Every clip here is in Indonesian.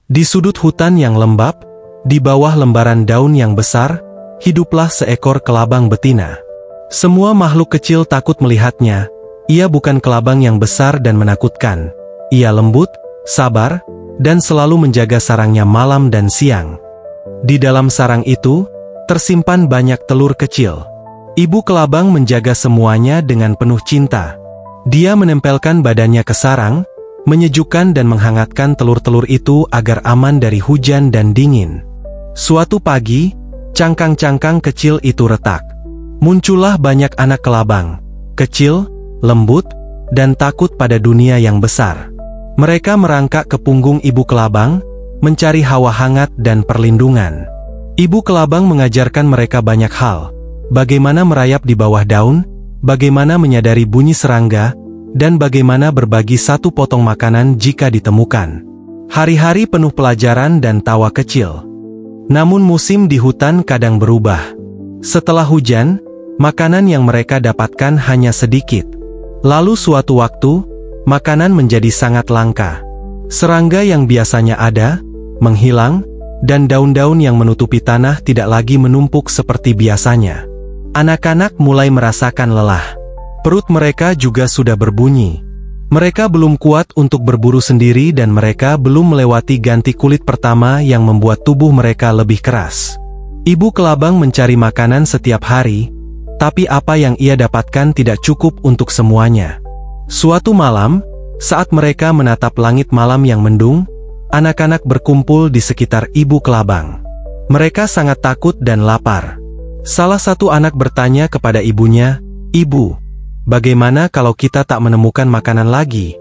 Di sudut hutan yang lembab, di bawah lembaran daun yang besar, hiduplah seekor kelabang betina. Semua makhluk kecil takut melihatnya. Ia bukan kelabang yang besar dan menakutkan. Ia lembut, sabar, dan selalu menjaga sarangnya malam dan siang. Di dalam sarang itu, tersimpan banyak telur kecil. Ibu kelabang menjaga semuanya dengan penuh cinta. Dia menempelkan badannya ke sarang, menyejukkan dan menghangatkan telur-telur itu agar aman dari hujan dan dingin. Suatu pagi, cangkang-cangkang kecil itu retak. Muncullah banyak anak kelabang, kecil, lembut, dan takut pada dunia yang besar. Mereka merangkak ke punggung ibu kelabang, mencari hawa hangat dan perlindungan. Ibu kelabang mengajarkan mereka banyak hal, bagaimana merayap di bawah daun, bagaimana menyadari bunyi serangga, dan bagaimana berbagi satu potong makanan jika ditemukan. Hari-hari penuh pelajaran dan tawa kecil. Namun musim di hutan kadang berubah. Setelah hujan, makanan yang mereka dapatkan hanya sedikit. Lalu suatu waktu, makanan menjadi sangat langka. Serangga yang biasanya ada, menghilang, dan daun-daun yang menutupi tanah tidak lagi menumpuk seperti biasanya. Anak-anak mulai merasakan lelah. Perut mereka juga sudah berbunyi. Mereka belum kuat untuk berburu sendiri dan mereka belum melewati ganti kulit pertama yang membuat tubuh mereka lebih keras. Ibu kelabang mencari makanan setiap hari, tapi apa yang ia dapatkan tidak cukup untuk semuanya. Suatu malam, saat mereka menatap langit malam yang mendung, anak-anak berkumpul di sekitar ibu kelabang. Mereka sangat takut dan lapar. Salah satu anak bertanya kepada ibunya, "Ibu, bagaimana kalau kita tak menemukan makanan lagi?"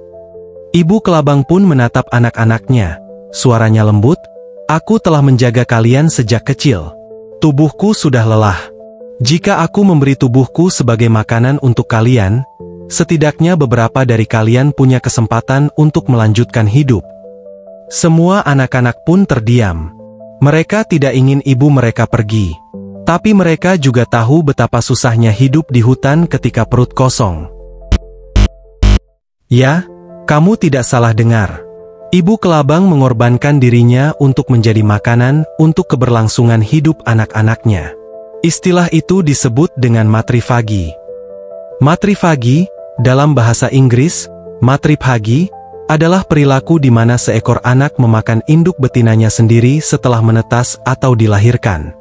Ibu kelabang pun menatap anak-anaknya. Suaranya lembut, "Aku telah menjaga kalian sejak kecil. Tubuhku sudah lelah. Jika aku memberi tubuhku sebagai makanan untuk kalian, setidaknya beberapa dari kalian punya kesempatan untuk melanjutkan hidup." Semua anak-anak pun terdiam. Mereka tidak ingin ibu mereka pergi. Tapi mereka juga tahu betapa susahnya hidup di hutan ketika perut kosong. Ya, kamu tidak salah dengar. Ibu kelabang mengorbankan dirinya untuk menjadi makanan untuk keberlangsungan hidup anak-anaknya. Istilah itu disebut dengan matrifagi. Matrifagi, dalam bahasa Inggris, matriphagi, adalah perilaku di mana seekor anak memakan induk betinanya sendiri setelah menetas atau dilahirkan.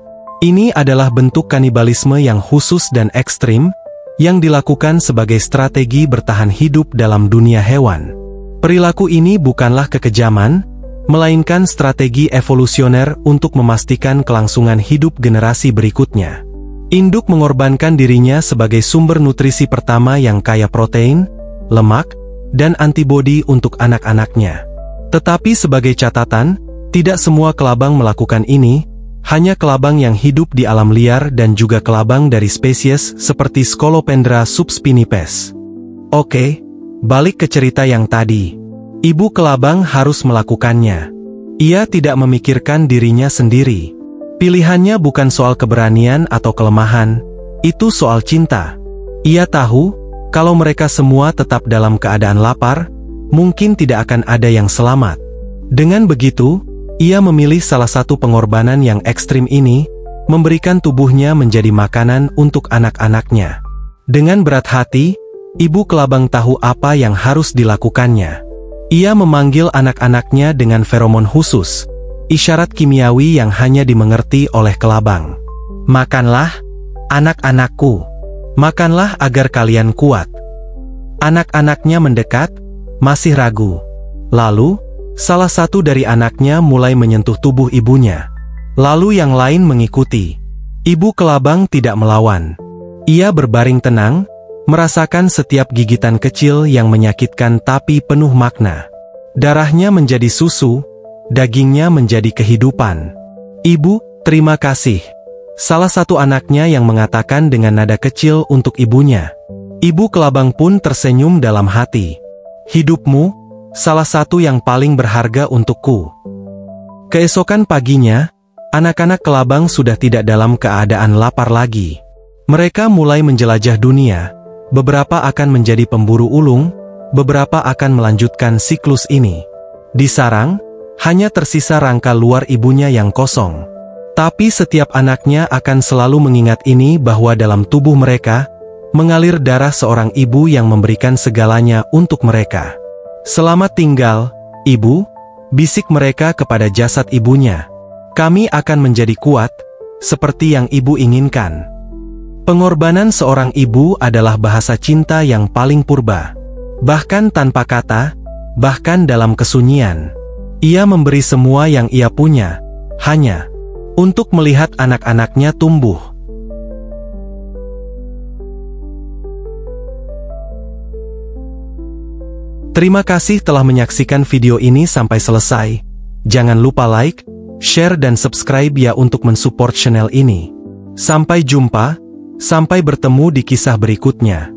Ini adalah bentuk kanibalisme yang khusus dan ekstrim, yang dilakukan sebagai strategi bertahan hidup dalam dunia hewan. Perilaku ini bukanlah kekejaman, melainkan strategi evolusioner untuk memastikan kelangsungan hidup generasi berikutnya. Induk mengorbankan dirinya sebagai sumber nutrisi pertama yang kaya protein, lemak, dan antibodi untuk anak-anaknya. Tetapi sebagai catatan, tidak semua kelabang melakukan ini, hanya kelabang yang hidup di alam liar dan juga kelabang dari spesies seperti Scolopendra subspinipes. Oke, balik ke cerita yang tadi. Ibu kelabang harus melakukannya. Ia tidak memikirkan dirinya sendiri. Pilihannya bukan soal keberanian atau kelemahan, itu soal cinta. Ia tahu, kalau mereka semua tetap dalam keadaan lapar, mungkin tidak akan ada yang selamat. Dengan begitu, ia memilih salah satu pengorbanan yang ekstrim ini, memberikan tubuhnya menjadi makanan untuk anak-anaknya. Dengan berat hati, ibu kelabang tahu apa yang harus dilakukannya. Ia memanggil anak-anaknya dengan feromon khusus, isyarat kimiawi yang hanya dimengerti oleh kelabang. "Makanlah, anak-anakku. Makanlah agar kalian kuat." Anak-anaknya mendekat, masih ragu. Lalu, salah satu dari anaknya mulai menyentuh tubuh ibunya. Lalu yang lain mengikuti. Ibu kelabang tidak melawan. Ia berbaring tenang, merasakan setiap gigitan kecil yang menyakitkan tapi penuh makna. Darahnya menjadi susu, dagingnya menjadi kehidupan. "Ibu, terima kasih." Salah satu anaknya yang mengatakan dengan nada kecil untuk ibunya. Ibu kelabang pun tersenyum dalam hati. "Hidupmu, salah satu yang paling berharga untukku." Keesokan paginya, anak-anak kelabang sudah tidak dalam keadaan lapar lagi. Mereka mulai menjelajah dunia. Beberapa akan menjadi pemburu ulung, beberapa akan melanjutkan siklus ini. Di sarang, Hanya tersisa rangka luar ibunya yang kosong. Tapi setiap anaknya akan selalu mengingat ini bahwa dalam tubuh mereka, mengalir darah seorang ibu yang memberikan segalanya untuk mereka. Selamat tinggal, Ibu, bisik mereka kepada jasad ibunya. Kami akan menjadi kuat, seperti yang Ibu inginkan. Pengorbanan seorang ibu adalah bahasa cinta yang paling purba. Bahkan tanpa kata, bahkan dalam kesunyian. Ia memberi semua yang ia punya, hanya untuk melihat anak-anaknya tumbuh. Terima kasih telah menyaksikan video ini sampai selesai. Jangan lupa like, share dan subscribe ya untuk mensupport channel ini. Sampai jumpa. Sampai bertemu di kisah berikutnya.